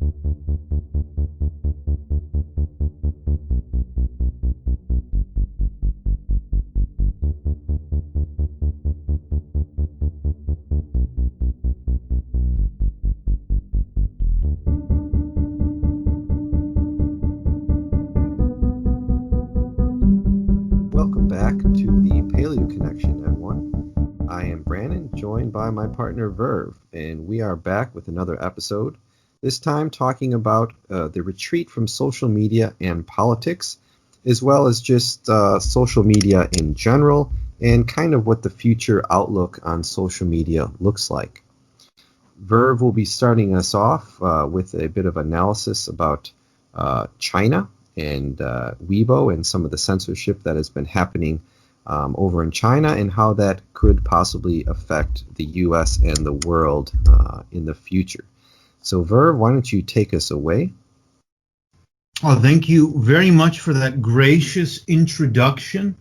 Welcome back to the Paleoconnection, everyone. I am Brandon, joined by my partner Verve, and we are back with another episode. This time talking about the retreat from social media and politics, as well as just social media in general, and kind of what the future outlook on social media looks like. Verve will be starting us off with a bit of analysis about China and Weibo and some of the censorship that has been happening over in China and how that could possibly affect the U.S. and the world in the future. So, Verve, why don't you take us away? Oh, thank you very much for that gracious introduction.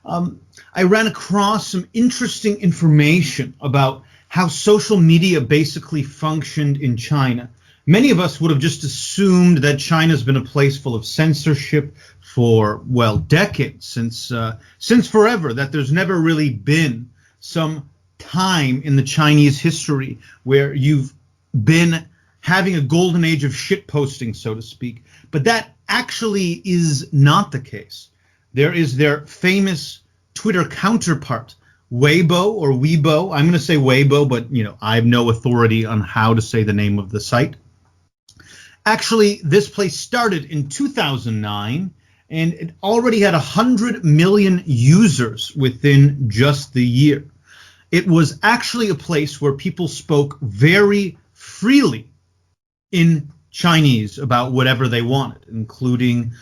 I ran across some interesting information about how social media basically functioned in China. Many of us would have just assumed that China's been a place full of censorship for, well, decades, since forever, that there's never really been some time in the Chinese history where you've been having a golden age of shit posting, so to speak. But that actually is not the case. There is their famous Twitter counterpart, Weibo or Weibo. I'm going to say Weibo, but I have no authority on how to say the name of the site. Actually, this place started in 2009, and it already had 100 million users within just the year. It was actually a place where people spoke very freely in Chinese about whatever they wanted, including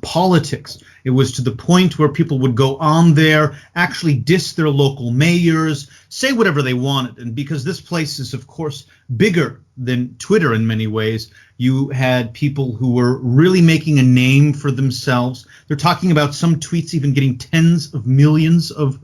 politics. It was to the point where people would go on there, actually diss their local mayors, say whatever they wanted. And because this place is, of course, bigger than Twitter in many ways, you had people who were really making a name for themselves. They're talking about some tweets even getting tens of millions of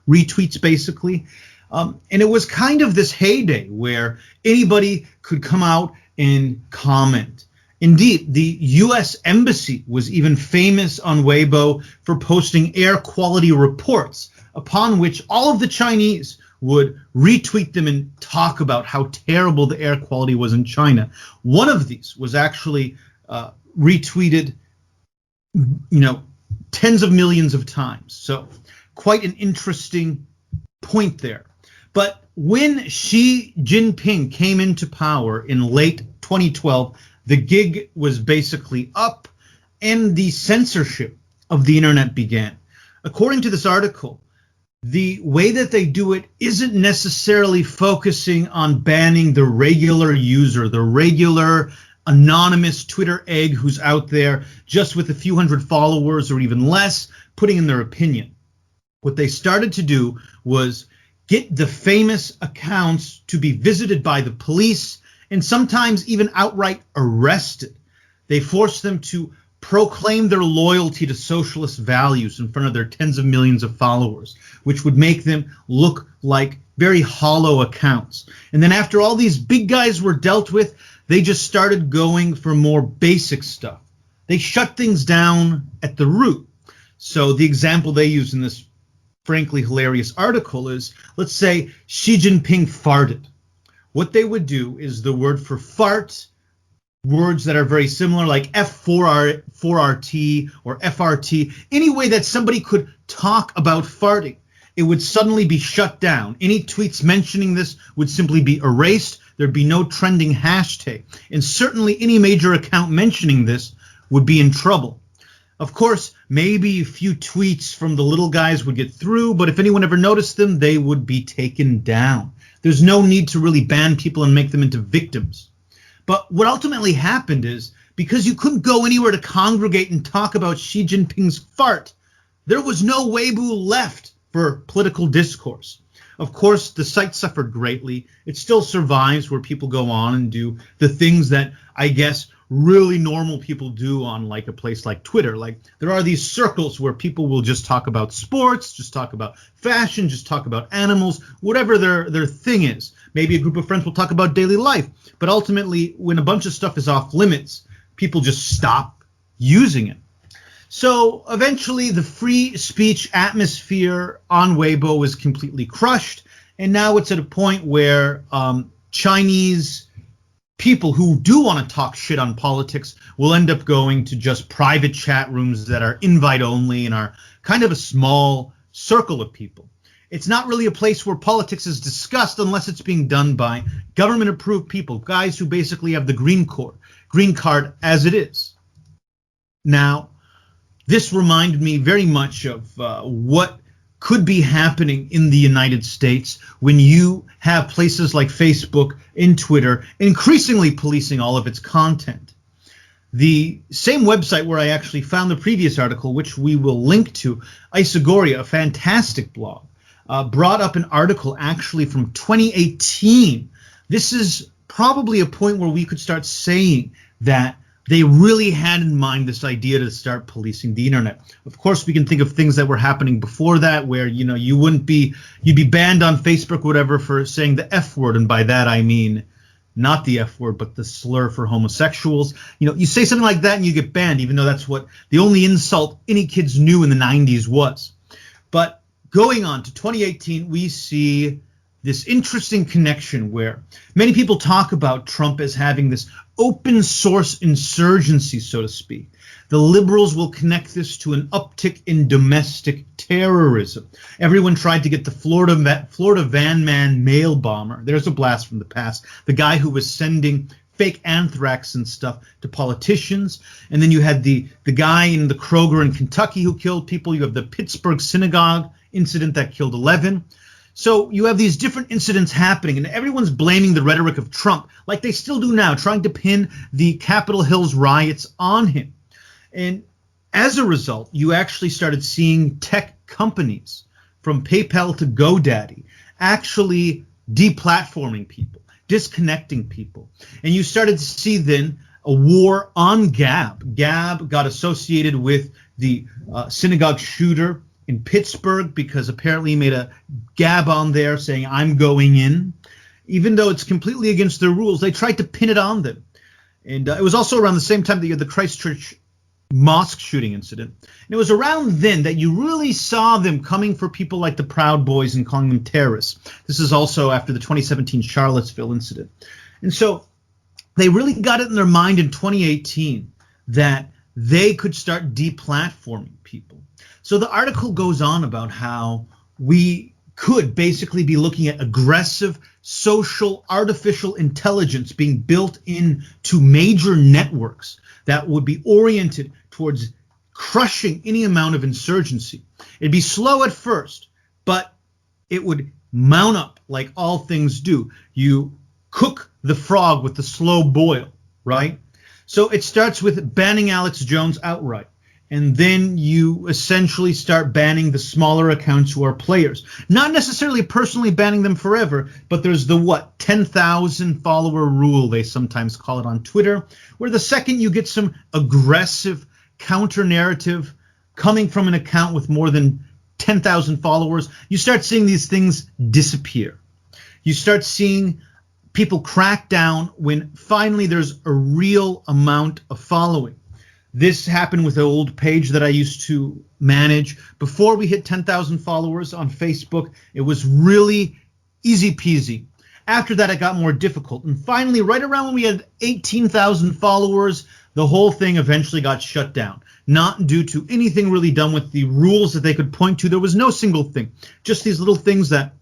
retweets, basically. And it was kind of this heyday where anybody could come out and comment. Indeed, the U.S. Embassy was even famous on Weibo for posting air quality reports, upon which all of the Chinese would retweet them and talk about how terrible the air quality was in China. One of these was actually retweeted, tens of millions of times. So quite an interesting point there. But when Xi Jinping came into power in late 2012, the gig was basically up and the censorship of the internet began. According to this article, the way that they do it isn't necessarily focusing on banning the regular user, the regular anonymous Twitter egg who's out there just with a few hundred followers or even less, putting in their opinion. What they started to do was get the famous accounts to be visited by the police and sometimes even outright arrested. They forced them to proclaim their loyalty to socialist values in front of their tens of millions of followers, which would make them look like very hollow accounts. And then after all these big guys were dealt with, they just started going for more basic stuff. They shut things down at the root. So the example they use in this frankly hilarious article is, let's say Xi Jinping farted. What they would do is the word for fart, words that are very similar like F4RT or FRT, any way that somebody could talk about farting, it would suddenly be shut down. Any tweets mentioning this would simply be erased. There'd be no trending hashtag. And certainly any major account mentioning this would be in trouble. Of course, maybe a few tweets from the little guys would get through, but if anyone ever noticed them, they would be taken down. There's no need to really ban people and make them into victims. But what ultimately happened is, because you couldn't go anywhere to congregate and talk about Xi Jinping's fart, there was no Weibo left for political discourse. Of course, the site suffered greatly. It still survives where people go on and do the things that I guess really normal people do on like a place like Twitter. Like there are these circles where people will just talk about sports, just talk about fashion, just talk about animals, whatever their thing is. Maybe a group of friends will talk about daily life. But ultimately, when a bunch of stuff is off limits, people just stop using it. So eventually the free speech atmosphere on Weibo was completely crushed. And now it's at a point where Chinese people who do want to talk shit on politics will end up going to just private chat rooms that are invite only and are kind of a small circle of people. It's not really a place where politics is discussed unless it's being done by government approved people, guys who basically have the green card as it is. Now, this reminded me very much of what could be happening in the United States when you have places like Facebook and Twitter increasingly policing all of its content. The same website where I actually found the previous article, which we will link to, Isagoria, a fantastic blog, brought up an article actually from 2018. This is probably a point where we could start saying that they really had in mind this idea to start policing the internet. Of course, we can think of things that were happening before that where, you'd be banned on Facebook or whatever for saying the F word. And by that, I mean not the F word, but the slur for homosexuals. You say something like that and you get banned, even though that's what the only insult any kids knew in the 90s was. But going on to 2018, we see this interesting connection where many people talk about Trump as having this open source insurgency, so to speak. The liberals will connect this to an uptick in domestic terrorism. Everyone tried to get the Florida Van Man mail bomber. There's a blast from the past. The guy who was sending fake anthrax and stuff to politicians. And then you had the guy in the Kroger in Kentucky who killed people. You have the Pittsburgh synagogue incident that killed 11. So you have these different incidents happening, and everyone's blaming the rhetoric of Trump, like they still do now, trying to pin the Capitol Hills riots on him. And as a result, you actually started seeing tech companies, from PayPal to GoDaddy, actually deplatforming people, disconnecting people. And you started to see then a war on Gab. Gab got associated with the synagogue shooter in Pittsburgh because apparently he made a Gab on there saying, "I'm going in." Even though it's completely against their rules, they tried to pin it on them. And it was also around the same time that you had the Christchurch mosque shooting incident. And it was around then that you really saw them coming for people like the Proud Boys and calling them terrorists. This is also after the 2017 Charlottesville incident. And so they really got it in their mind in 2018 that they could start deplatforming people. So the article goes on about how we could basically be looking at aggressive social artificial intelligence being built into major networks that would be oriented towards crushing any amount of insurgency. It'd be slow at first, but it would mount up like all things do. You cook the frog with the slow boil, right? So it starts with banning Alex Jones outright. And then you essentially start banning the smaller accounts who are players. Not necessarily personally banning them forever, but there's the 10,000 follower rule, they sometimes call it on Twitter, where the second you get some aggressive counter narrative coming from an account with more than 10,000 followers, you start seeing these things disappear. You start seeing people crack down when finally there's a real amount of following. This happened with an old page that I used to manage. Before we hit 10,000 followers on Facebook, it was really easy peasy. After that, it got more difficult. And finally, right around when we had 18,000 followers, the whole thing eventually got shut down. Not due to anything really done with the rules that they could point to. There was no single thing. Just these little things that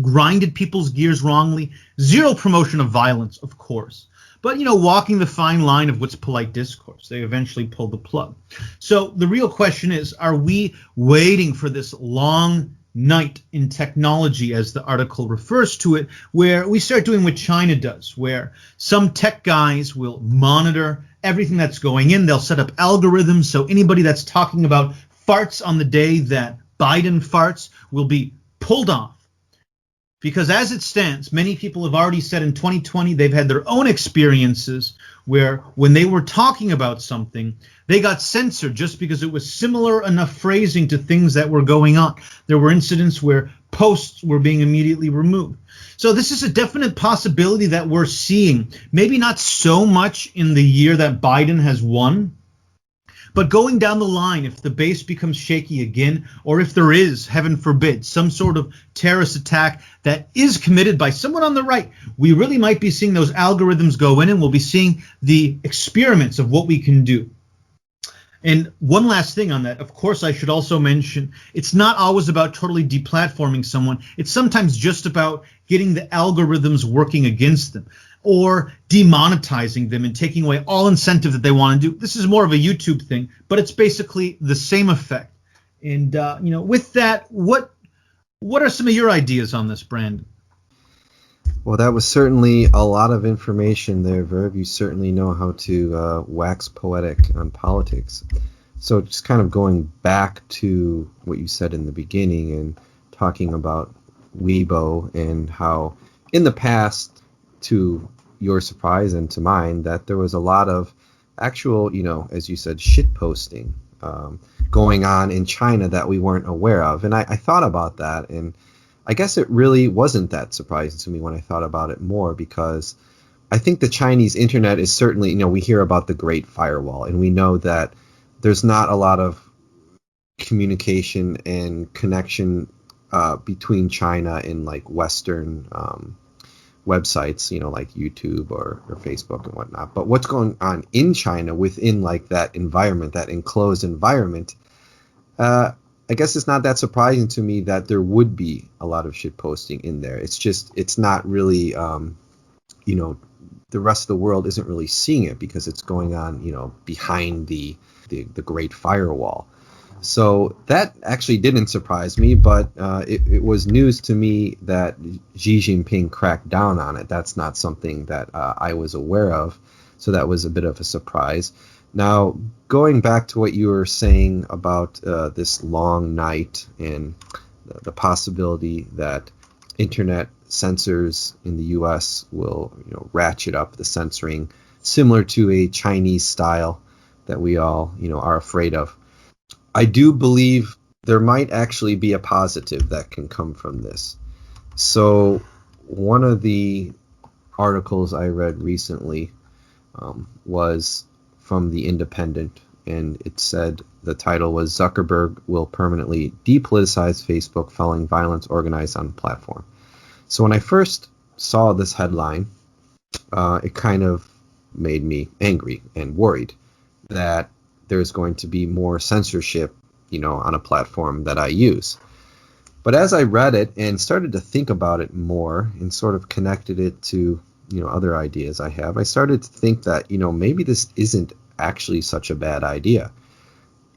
grinded people's gears wrongly. Zero promotion of violence, of course. But, walking the fine line of what's polite discourse. They eventually pulled the plug. So the real question is, are we waiting for this long night in technology, as the article refers to it, where we start doing what China does, where some tech guys will monitor everything that's going in. They'll set up algorithms so anybody that's talking about farts on the day that Biden farts will be pulled off. Because as it stands, many people have already said in 2020 they've had their own experiences where when they were talking about something, they got censored just because it was similar enough phrasing to things that were going on. There were incidents where posts were being immediately removed. So this is a definite possibility that we're seeing. Maybe not so much in the year that Biden has won, but going down the line, if the base becomes shaky again, or if there is, heaven forbid, some sort of terrorist attack that is committed by someone on the right, we really might be seeing those algorithms go in, and we'll be seeing the experiments of what we can do. And one last thing on that, of course, I should also mention, it's not always about totally deplatforming someone. It's sometimes just about getting the algorithms working against them, or demonetizing them and taking away all incentive that they want to do. This is more of a YouTube thing, but it's basically the same effect. And with that, what are some of your ideas on this, Brandon? Well, that was certainly a lot of information there, Verv. You certainly know how to wax poetic on politics. So just kind of going back to what you said in the beginning and talking about Weibo and how in the past, to your surprise and to mine, that there was a lot of actual, as you said, shit posting going on in China that we weren't aware of. And I thought about that, and I guess it really wasn't that surprising to me when I thought about it more, because I think the Chinese internet is certainly, we hear about the Great Firewall, and we know that there's not a lot of communication and connection between China and like Western websites, like YouTube or Facebook and whatnot. But what's going on in China within like that environment, that enclosed environment, I guess it's not that surprising to me that there would be a lot of shit posting in there. It's just, it's not really, the rest of the world isn't really seeing it because it's going on, behind the Great Firewall. So that actually didn't surprise me, but it was news to me that Xi Jinping cracked down on it. That's not something that I was aware of, so that was a bit of a surprise. Now, going back to what you were saying about this long night and the possibility that internet censors in the U.S. will ratchet up the censoring, similar to a Chinese style that we all are afraid of. I do believe there might actually be a positive that can come from this. So one of the articles I read recently was from The Independent, and it said the title was "Zuckerberg Will Permanently Depoliticize Facebook Following Violence Organized on the Platform." So when I first saw this headline, it kind of made me angry and worried that there's going to be more censorship, on a platform that I use. But as I read it and started to think about it more and sort of connected it to, other ideas I have, I started to think that, maybe this isn't actually such a bad idea.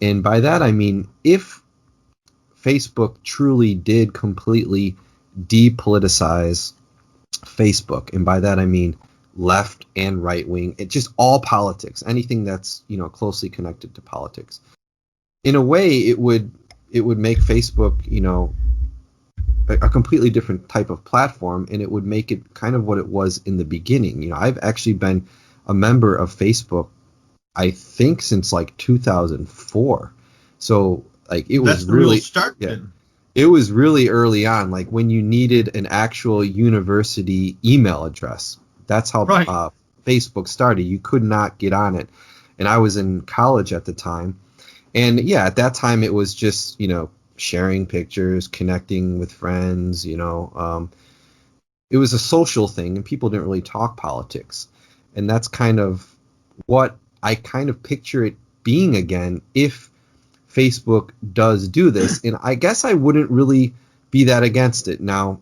And by that, I mean, if Facebook truly did completely depoliticize Facebook, and by that I mean left and right wing, it just all politics, anything that's closely connected to politics. In a way, it would make Facebook a completely different type of platform, and it would make it kind of what it was in the beginning. I've actually been a member of Facebook, I think, since like 2004. So like it was really start then. It was really early on, like when you needed an actual university email address. That's how Facebook started. You could not get on it. And I was in college at the time. And yeah, at that time it was just, sharing pictures, connecting with friends, it was a social thing, and people didn't really talk politics. And that's kind of what I kind of picture it being again if Facebook does do this. And I guess I wouldn't really be that against it. Now,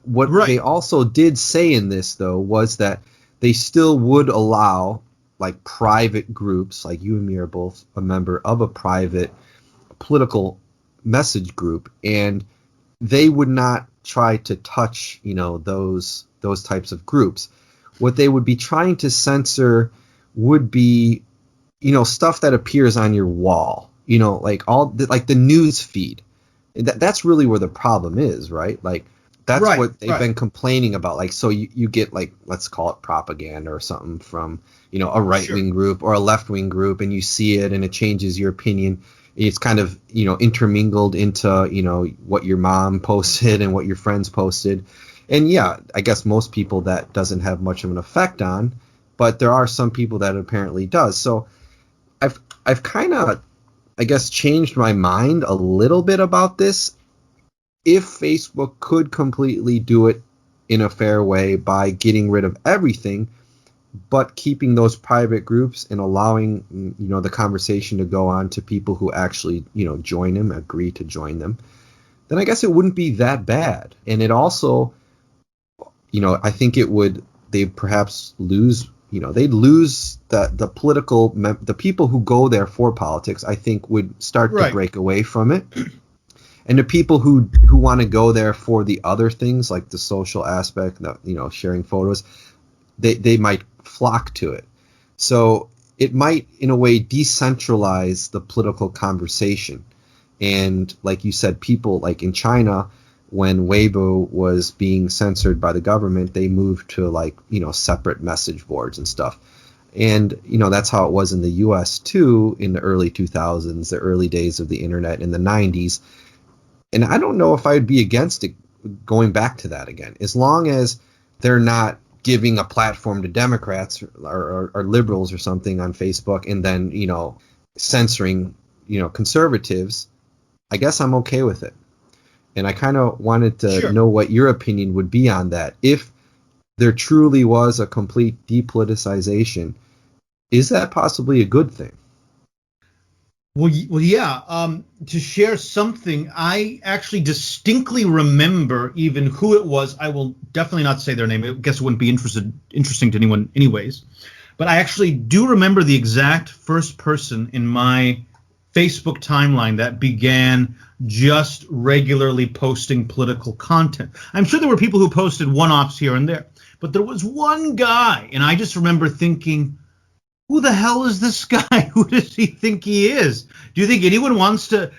what they also did say in this, though, was that they still would allow like private groups, like you and me are both a member of a private political message group, and they would not try to touch, those types of groups. What they would be trying to censor would be, stuff that appears on your wall, like like the news feed. That's really where the problem is, right? Like That's Right, what they've right. been complaining about. Like, so you get, like, let's call it propaganda or something from, a right Sure. wing group or a left wing group, and you see it and it changes your opinion. It's kind of, intermingled into, what your mom posted and what your friends posted. And yeah, I guess most people that doesn't have much of an effect on, but there are some people that it apparently does. So I've kind of, I guess, changed my mind a little bit about this. If Facebook could completely do it in a fair way by getting rid of everything, but keeping those private groups and allowing, the conversation to go on to people who actually, join them, agree to join them, then I guess it wouldn't be that bad. And it also, I think they'd perhaps lose, they'd lose the political, the people who go there for politics, I think would start to Right. break away from it. And the people who want to go there for the other things, like the social aspect, sharing photos, they might flock to it. So it might, in a way, decentralize the political conversation. And like you said, people like in China, when Weibo was being censored by the government, they moved to, like, separate message boards and stuff. And, that's how it was in the US too, in the early 2000s, the early days of the internet in the 90s. And I don't know if I'd be against it going back to that again, as long as they're not giving a platform to Democrats or liberals or something on Facebook and then, censoring, conservatives. I guess I'm okay with it. And I kind of wanted to Sure. know what your opinion would be on that. If there truly was a complete depoliticization, is that possibly a good thing? Well, yeah. To share something, I actually distinctly remember even who it was. I will definitely not say their name. I guess it wouldn't be interesting to anyone, anyways. But I actually do remember the exact first person in my Facebook timeline that began just regularly posting political content. I'm sure there were people who posted one-offs here and there, but there was one guy, and I just remember thinking, who the hell is this guy? Who does he think he is? Do you think anyone wants to,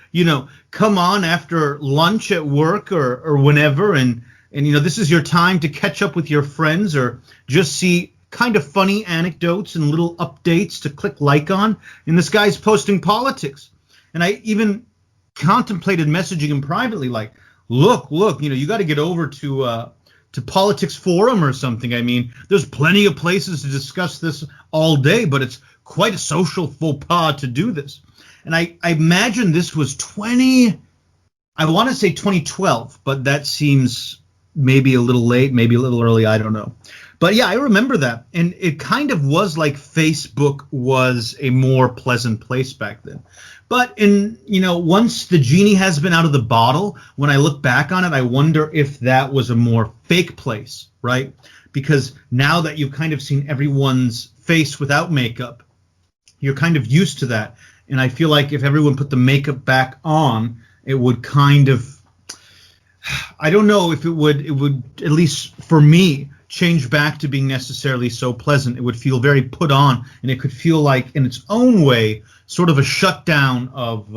come on after lunch at work or whenever, and this is your time to catch up with your friends or just see kind of funny anecdotes and little updates to click like on? And this guy's posting politics. And I even contemplated messaging him privately, like, look, you got to get over to Politics Forum or something. I mean, there's plenty of places to discuss this all day, but it's quite a social faux pas to do this. And I imagine this was I want to say 2012, but that seems maybe a little late, maybe a little early, I don't know. But yeah, I remember that. And it kind of was like Facebook was a more pleasant place back then. But once the genie has been out of the bottle, when I look back on it, I wonder if that was a more fake place, right? Because now that you've kind of seen everyone's face without makeup, you're kind of used to that. And I feel like if everyone put the makeup back on, it would kind of, I don't know if it would, at least for me, change back to being necessarily so pleasant. It would feel very put on, and it could feel like, in its own way, sort of a shutdown of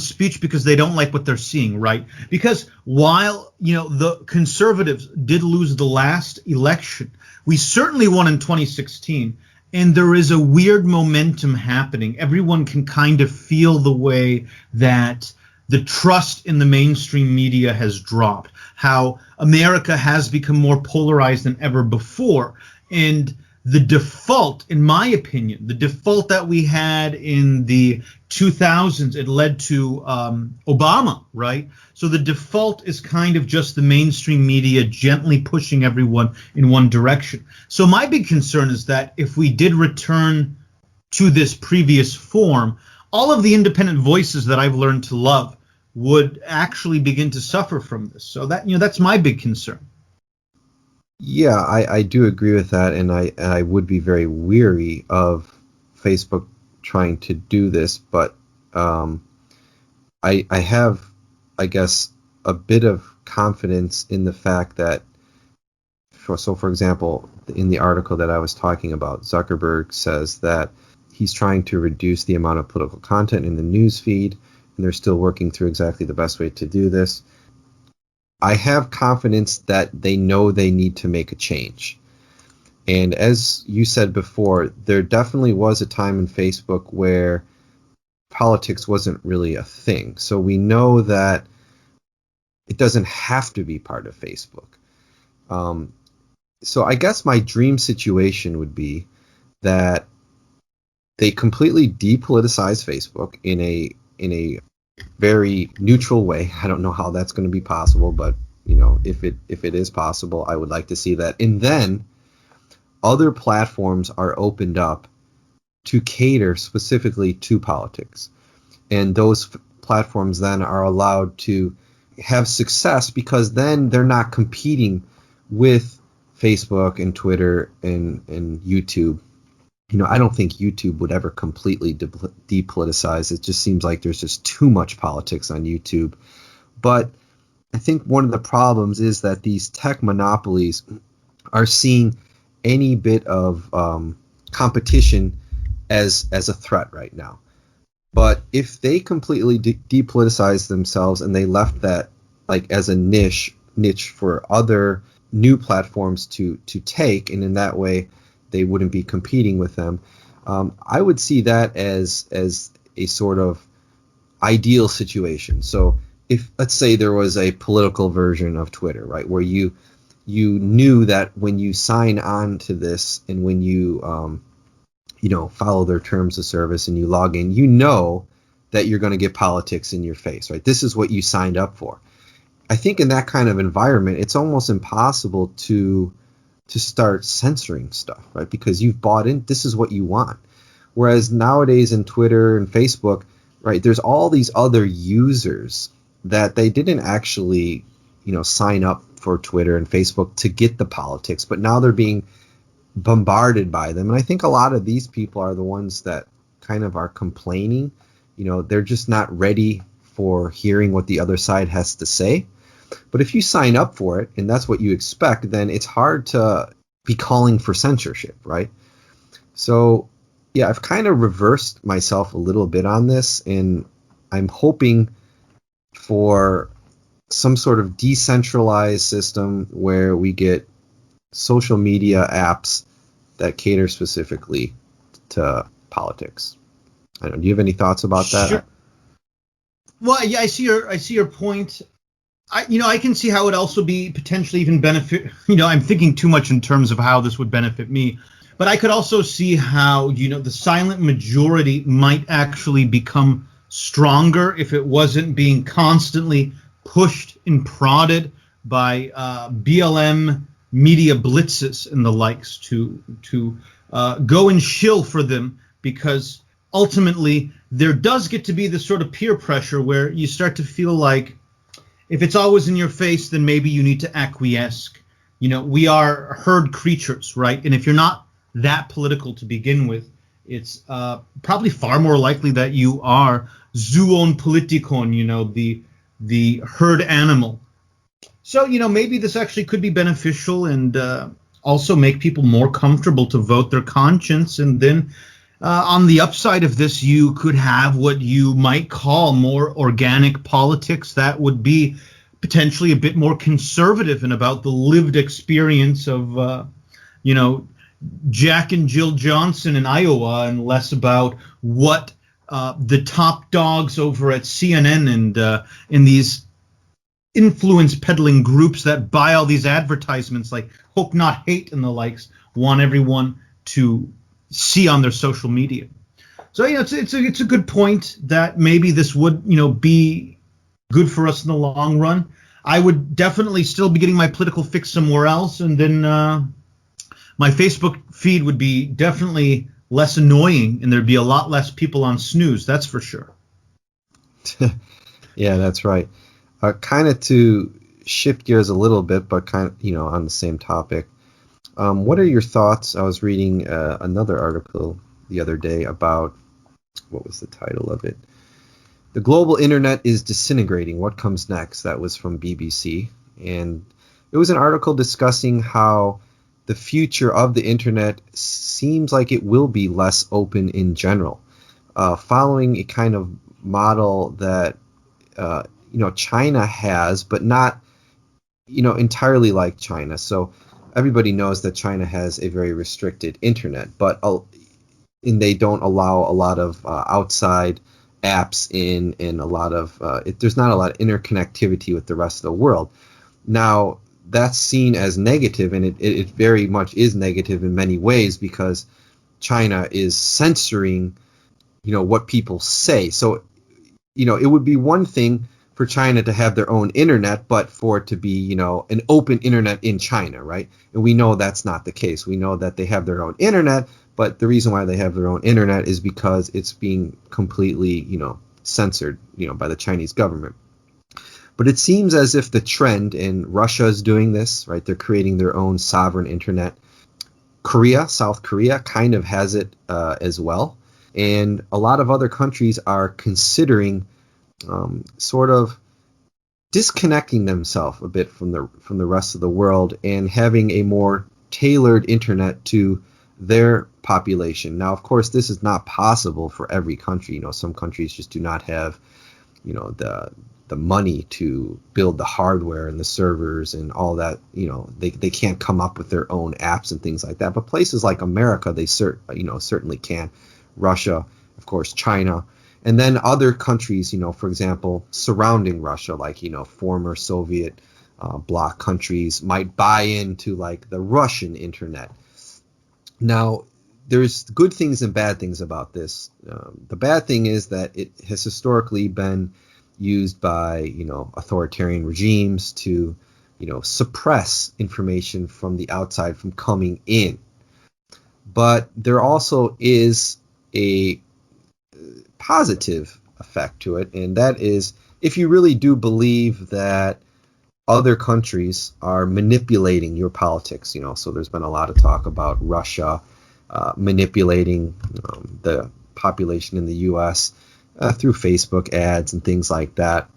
speech because they don't like what they're seeing, right? Because while the conservatives did lose the last election, we certainly won in 2016, and there is a weird momentum happening. Everyone can kind of feel the way that the trust in the mainstream media has dropped, how America has become more polarized than ever before. And the default, in my opinion, the default that we had in the 2000s, it led to Obama, right? So the default is kind of just the mainstream media gently pushing everyone in one direction. So my big concern is that if we did return to this previous form, all of the independent voices that I've learned to love would actually begin to suffer from this. So that's my big concern. Yeah, I do agree with that, and I would be very weary of Facebook trying to do this, but I have, I guess, a bit of confidence in the fact that, for example, in the article that I was talking about, Zuckerberg says that he's trying to reduce the amount of political content in the news feed, and they're still working through exactly the best way to do this. I have confidence that they know they need to make a change. And as you said before, there definitely was a time in Facebook where politics wasn't really a thing. So we know that it doesn't have to be part of Facebook. So I guess my dream situation would be that they completely depoliticize Facebook in a very neutral way. I don't know how that's going to be possible, but if it is possible, I would like to see that. And then other platforms are opened up to cater specifically to politics. And those platforms then are allowed to have success because then they're not competing with Facebook and Twitter and YouTube. I don't think YouTube would ever completely depoliticize. It just seems like there's just too much politics on YouTube. But I think one of the problems is that these tech monopolies are seeing any bit of competition as a threat right now. But if they completely depoliticize themselves and they left that like as a niche for other new platforms to take, and in that way they wouldn't be competing with them, I would see that as a sort of ideal situation. So if, let's say, there was a political version of Twitter, right, where you knew that when you sign on to this and when you follow their terms of service and you log in, that you're going to get politics in your face, right? This is what you signed up for. I think in that kind of environment, it's almost impossible to start censoring stuff, right? Because you've bought in, this is what you want. Whereas nowadays in Twitter and Facebook, right, there's all these other users that they didn't actually, sign up for Twitter and Facebook to get the politics, but now they're being bombarded by them. And I think a lot of these people are the ones that kind of are complaining. They're just not ready for hearing what the other side has to say. But if you sign up for it and that's what you expect, then it's hard to be calling for censorship, right? So, yeah, I've kind of reversed myself a little bit on this, and I'm hoping for some sort of decentralized system where we get social media apps that cater specifically to politics. I don't know, do you have any thoughts about that? Sure. Well, yeah, I see your point. I can see how it would also be potentially even benefit. I'm thinking too much in terms of how this would benefit me, but I could also see how the silent majority might actually become stronger if it wasn't being constantly pushed and prodded by BLM media blitzes and the likes to go and shill for them, because ultimately there does get to be this sort of peer pressure where you start to feel like if it's always in your face, then maybe you need to acquiesce. We are herd creatures, right? And if you're not that political to begin with, it's probably far more likely that you are zoon politikon, the herd animal. So, maybe this actually could be beneficial and also make people more comfortable to vote their conscience. And then on the upside of this, you could have what you might call more organic politics that would be potentially a bit more conservative and about the lived experience of, Jack and Jill Johnson in Iowa, and less about what the top dogs over at CNN and in these influence peddling groups that buy all these advertisements like Hope Not Hate and the likes want everyone to see on their social media. So it's a good point that maybe this would be good for us in the long run. I would definitely still be getting my political fix somewhere else, and then my Facebook feed would be definitely less annoying, and there'd be a lot less people on snooze. That's for sure. Yeah, that's right. Kind of to shift gears a little bit, but kind of on the same topic. What are your thoughts? I was reading another article the other day about, what was the title of it? The global internet is disintegrating. What comes next? That was from BBC. And it was an article discussing how the future of the internet seems like it will be less open in general, following a kind of model that China has, but not entirely like China. So everybody knows that China has a very restricted internet, and they don't allow a lot of outside apps in, and a lot of there's not a lot of interconnectivity with the rest of the world. Now that's seen as negative, and it very much is negative in many ways, because China is censoring what people say. So it would be one thing for China to have their own internet, but for it to be, an open internet in China, right? And we know that's not the case. We know that they have their own internet, but the reason why they have their own internet is because it's being completely, censored, by the Chinese government. But it seems as if the trend, and Russia is doing this, right? They're creating their own sovereign internet. South Korea kind of has it as well. And a lot of other countries are considering sort of disconnecting themselves a bit from the rest of the world and having a more tailored internet to their population. Now, of course, this is not possible for every country. Some countries just do not have, the money to build the hardware and the servers and all that. They can't come up with their own apps and things like that. But places like America, they certainly can. Russia, of course, China, and then other countries, for example, surrounding Russia, like, former Soviet bloc countries might buy into like the Russian internet. Now, there's good things and bad things about this. The bad thing is that it has historically been used by, authoritarian regimes to, suppress information from the outside from coming in. But there also is a positive effect to it, and that is if you really do believe that other countries are manipulating your politics. So there's been a lot of talk about Russia manipulating the population in the U.S. Through Facebook ads and things like that.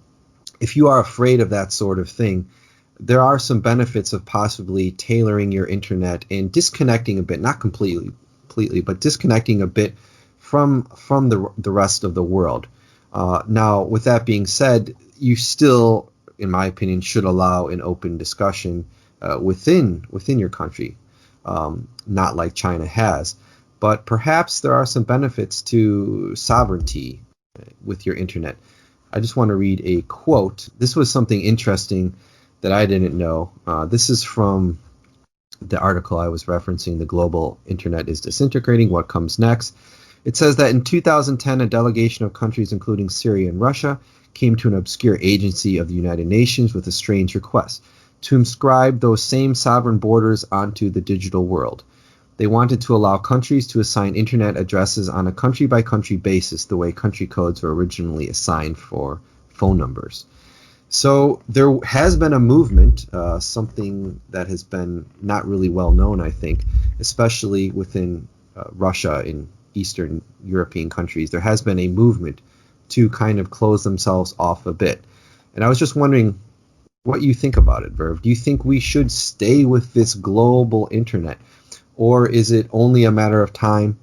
If you are afraid of that sort of thing, there are some benefits of possibly tailoring your internet and disconnecting a bit, not completely, but disconnecting a bit from the rest of the world. Now, with that being said, you still, in my opinion, should allow an open discussion within your country, not like China has. But perhaps there are some benefits to sovereignty with your internet. I just want to read a quote. This was something interesting that I didn't know. This is from the article I was referencing, The Global Internet is Disintegrating, What Comes Next? It says that in 2010, a delegation of countries, including Syria and Russia, came to an obscure agency of the United Nations with a strange request to inscribe those same sovereign borders onto the digital world. They wanted to allow countries to assign internet addresses on a country-by-country basis, the way country codes were originally assigned for phone numbers. So there has been a movement, something that has been not really well known, I think, especially within Russia and Eastern European countries. There has been a movement to kind of close themselves off a bit. And I was just wondering what you think about it, Verve. Do you think we should stay with this global internet? Or is it only a matter of time?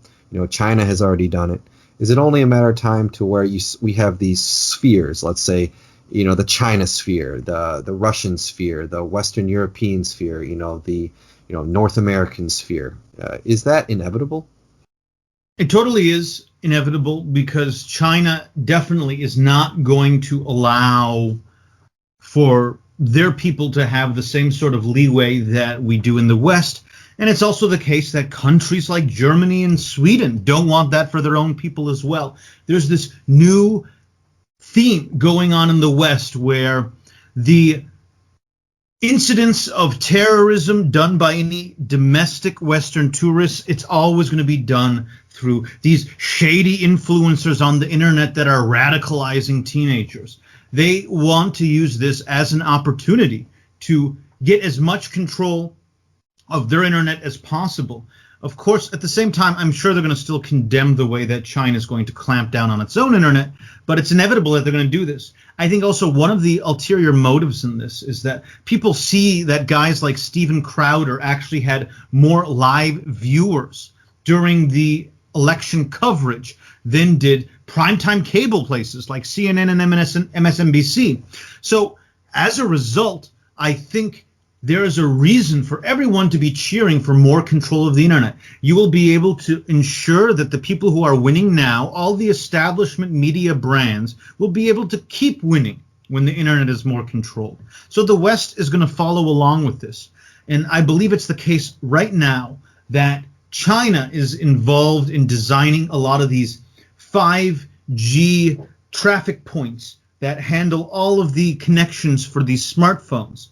China has already done it. Is it only a matter of time to where we have these spheres, let's say, the China sphere, the Russian sphere, the Western European sphere, the North American sphere? Is that inevitable? It totally is inevitable, because China definitely is not going to allow for their people to have the same sort of leeway that we do in the West. And it's also the case that countries like Germany and Sweden don't want that for their own people as well. There's this new theme going on in the West where the incidents of terrorism done by any domestic Western tourists, it's always going to be done through these shady influencers on the internet that are radicalizing teenagers. They want to use this as an opportunity to get as much control of their internet as possible. Of course, at the same time, I'm sure they're going to still condemn the way that China is going to clamp down on its own internet, but it's inevitable that they're going to do this. I think also one of the ulterior motives in this is that people see that guys like Steven Crowder actually had more live viewers during the election coverage than did primetime cable places like CNN and MSNBC. So as a result, I think there is a reason for everyone to be cheering for more control of the internet. You will be able to ensure that the people who are winning now, all the establishment media brands, will be able to keep winning when the internet is more controlled. So the West is going to follow along with this. And I believe it's the case right now that China is involved in designing a lot of these 5G traffic points that handle all of the connections for these smartphones.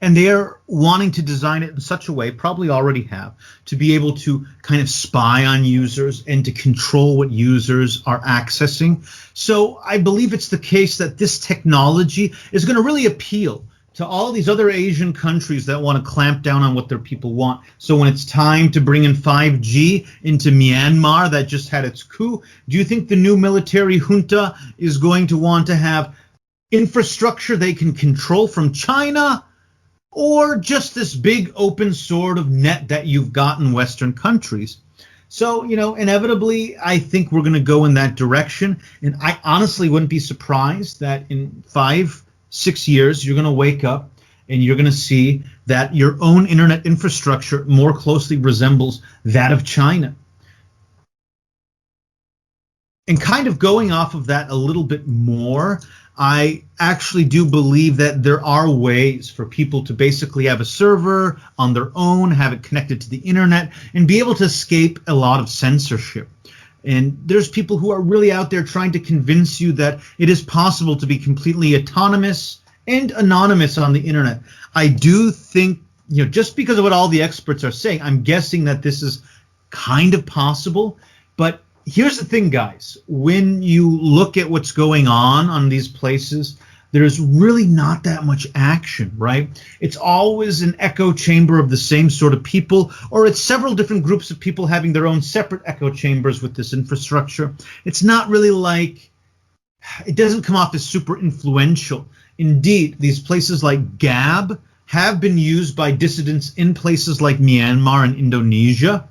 And they are wanting to design it in such a way, probably already have, to be able to kind of spy on users and to control what users are accessing. So I believe it's the case that this technology is going to really appeal to all these other Asian countries that want to clamp down on what their people want. So when it's time to bring in 5G into Myanmar that just had its coup, do you think the new military junta is going to want to have infrastructure they can control from China, or just this big open sort of net that you've got in Western countries? So, inevitably, I think we're going to go in that direction. And I honestly wouldn't be surprised that in 5-6 years, you're going to wake up and you're going to see that your own internet infrastructure more closely resembles that of China. And kind of going off of that a little bit more, I actually do believe that there are ways for people to basically have a server on their own, have it connected to the internet, and be able to escape a lot of censorship. And there's people who are really out there trying to convince you that it is possible to be completely autonomous and anonymous on the internet. I do think, just because of what all the experts are saying, I'm guessing that this is kind of possible. But here's the thing, guys. When you look at what's going on these places, there's really not that much action, right? It's always an echo chamber of the same sort of people, or it's several different groups of people having their own separate echo chambers with this infrastructure. It's not really it doesn't come off as super influential. Indeed, these places like Gab have been used by dissidents in places like Myanmar and Indonesia,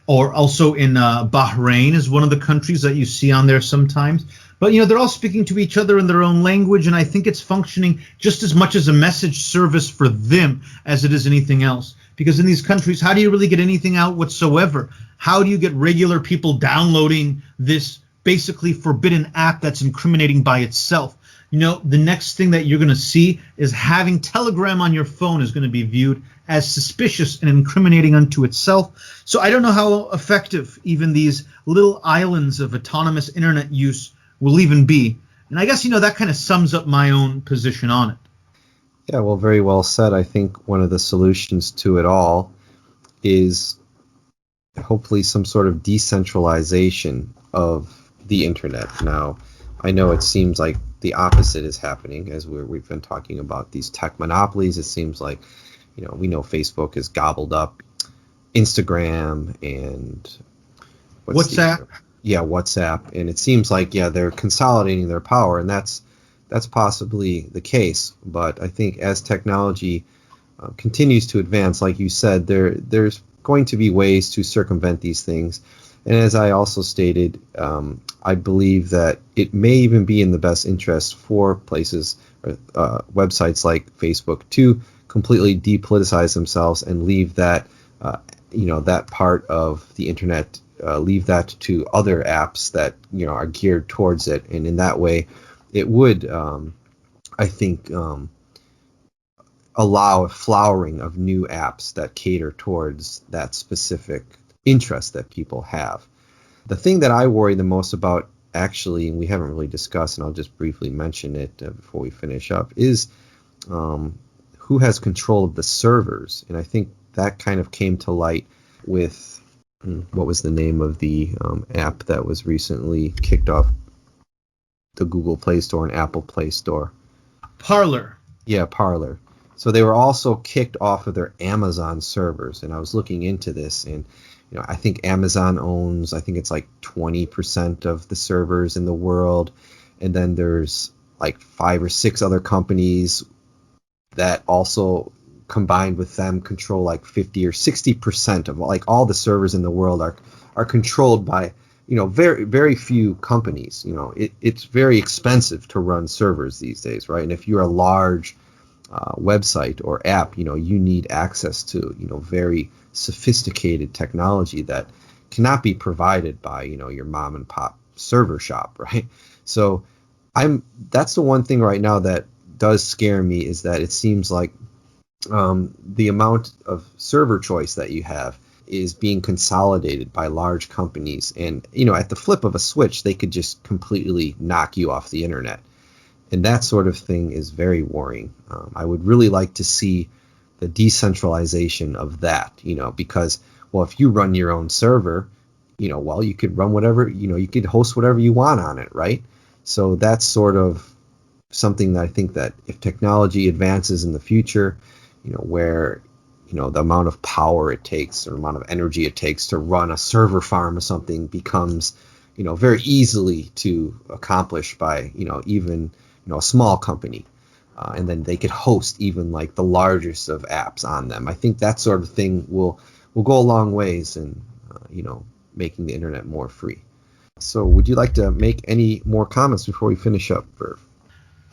or also in Bahrain is one of the countries that you see on there sometimes. But, they're all speaking to each other in their own language, and I think it's functioning just as much as a message service for them as it is anything else. Because in these countries, how do you really get anything out whatsoever? How do you get regular people downloading this basically forbidden app that's incriminating by itself? The next thing that you're going to see is having Telegram on your phone is going to be viewed as suspicious and incriminating unto itself. So I don't know how effective even these little islands of autonomous internet use will even be. And I guess, that kind of sums up my own position on it. Yeah, well, very well said. I think one of the solutions to it all is hopefully some sort of decentralization of the internet. Now, I know it seems like the opposite is happening as we've been talking about these tech monopolies. It seems like, we know Facebook has gobbled up Instagram and WhatsApp. WhatsApp. And it seems like, they're consolidating their power, and that's possibly the case. But I think as technology continues to advance, like you said, there's going to be ways to circumvent these things. And as I also stated, I believe that it may even be in the best interest for places, websites like Facebook, to completely depoliticize themselves and leave that, that part of the internet, leave that to other apps that, are geared towards it. And in that way, it would, I think, allow a flowering of new apps that cater towards that specific interest that people have. The thing that I worry the most about, actually, and we haven't really discussed, and I'll just briefly mention it before we finish up, is who has control of the servers. And I think that kind of came to light with, what was the name of the app that was recently kicked off the Google Play Store and Apple Play Store? Parler. Yeah, Parler. So they were also kicked off of their Amazon servers. And I was looking into this, and I think Amazon owns, I think it's like 20% of the servers in the world. And then there's like 5 or 6 other companies that also combined with them control like 50 or 60% of like all the servers in the world are controlled by, very, very few companies. It's very expensive to run servers these days, right? And if you're a large website or app, you need access to, very sophisticated technology that cannot be provided by, your mom and pop server shop, right? So that's the one thing right now that does scare me, is that it seems like the amount of server choice that you have is being consolidated by large companies. And, at the flip of a switch, they could just completely knock you off the internet. And that sort of thing is very worrying. I would really like to see the decentralization of that, because, well, if you run your own server, well, you could run whatever, you could host whatever you want on it, right? So that's sort of something that I think that if technology advances in the future, where, the amount of power it takes or the amount of energy it takes to run a server farm or something becomes, very easily to accomplish by, even, a small company. And then they could host even like the largest of apps on them. I think that sort of thing will go a long ways in, making the internet more free. So would you like to make any more comments before we finish up, Verv?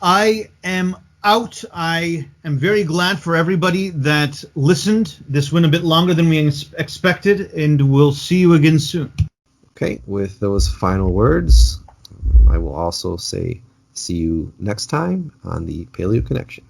I am out. I am very glad for everybody that listened. This went a bit longer than we expected, and we'll see you again soon. Okay, with those final words, I will also say see you next time on the Paleo Connection.